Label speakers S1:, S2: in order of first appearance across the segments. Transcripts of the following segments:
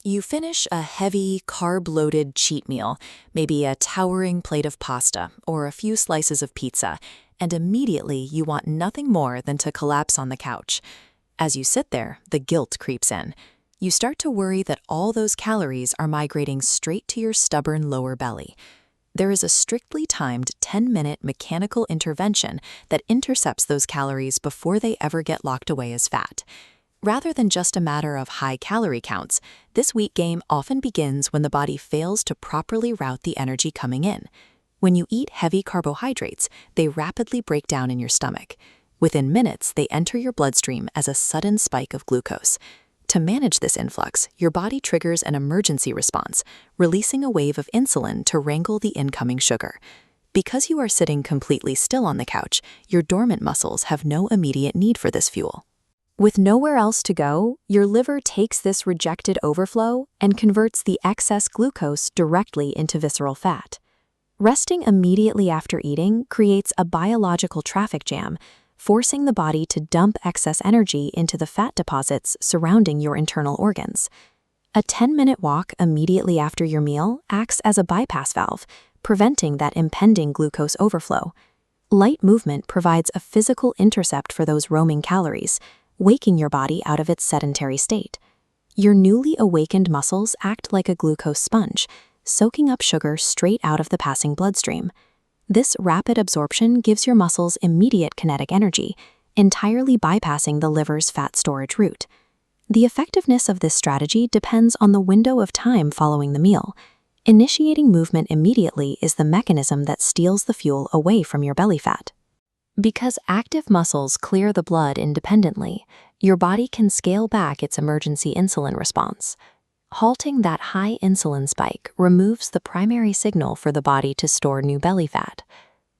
S1: You finish a heavy, carb-loaded cheat meal, maybe a towering plate of pasta or a few slices of pizza, and immediately you want nothing more than to collapse on the couch. As you sit there, the guilt creeps in. You start to worry that all those calories are migrating straight to your stubborn lower belly. There is a strictly timed 10-minute mechanical intervention that intercepts those calories before they ever get locked away as fat. Rather than just a matter of high calorie counts, this weight game often begins when the body fails to properly route the energy coming in. When you eat heavy carbohydrates, they rapidly break down in your stomach. Within minutes, they enter your bloodstream as a sudden spike of glucose. To manage this influx, your body triggers an emergency response, releasing a wave of insulin to wrangle the incoming sugar. Because you are sitting completely still on the couch, your dormant muscles have no immediate need for this fuel. With nowhere else to go, your liver takes this rejected overflow and converts the excess glucose directly into visceral fat. Resting immediately after eating creates a biological traffic jam, forcing the body to dump excess energy into the fat deposits surrounding your internal organs. A 10-minute walk immediately after your meal acts as a bypass valve, preventing that impending glucose overflow. Light movement provides a physical intercept for those roaming calories, waking your body out of its sedentary state. Your newly awakened muscles act like a glucose sponge, soaking up sugar straight out of the passing bloodstream. This rapid absorption gives your muscles immediate kinetic energy, entirely bypassing the liver's fat storage route. The effectiveness of this strategy depends on the window of time following the meal. Initiating movement immediately is the mechanism that steals the fuel away from your belly fat. Because active muscles clear the blood independently, your body can scale back its emergency insulin response. Halting that high insulin spike removes the primary signal for the body to store new belly fat.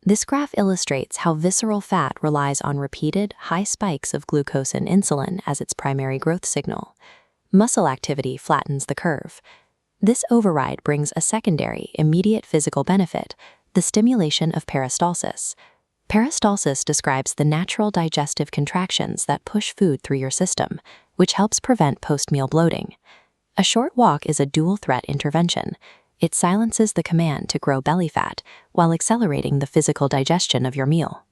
S1: This graph illustrates how visceral fat relies on repeated, high spikes of glucose and insulin as its primary growth signal. Muscle activity flattens the curve. This override brings a secondary, immediate physical benefit, the stimulation of peristalsis. Peristalsis describes the natural digestive contractions that push food through your system, which helps prevent post-meal bloating. A short walk is a dual-threat intervention. It silences the command to grow belly fat while accelerating the physical digestion of your meal.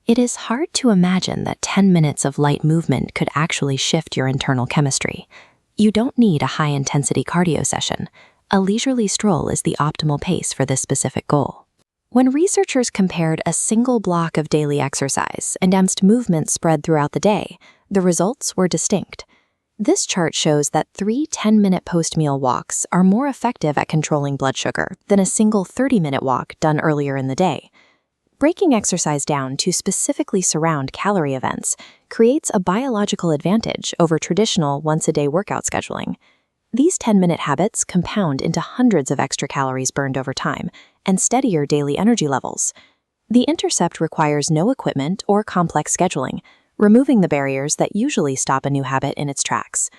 S1: It is hard to imagine that 10 minutes of light movement could actually shift your internal chemistry. You don't need a high-intensity cardio session. A leisurely stroll is the optimal pace for this specific goal. When researchers compared a single block of daily exercise against movement spread throughout the day, the results were distinct. This chart shows that 3 10-minute post-meal walks are more effective at controlling blood sugar than a single 30-minute walk done earlier in the day. Breaking exercise down to specifically surround calorie events creates a biological advantage over traditional once-a-day workout scheduling. These 10-minute habits compound into hundreds of extra calories burned over time and steadier daily energy levels. The intercept requires no equipment or complex scheduling, removing the barriers that usually stop a new habit in its tracks.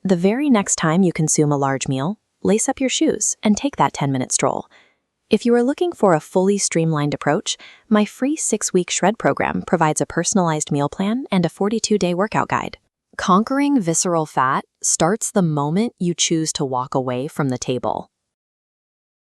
S1: The very next time you consume a large meal, lace up your shoes and take that 10-minute stroll. If you are looking for a fully streamlined approach, my free 6-week Shred program provides a personalized meal plan and a 42-day workout guide. Conquering visceral fat starts the moment you choose to walk away from the table.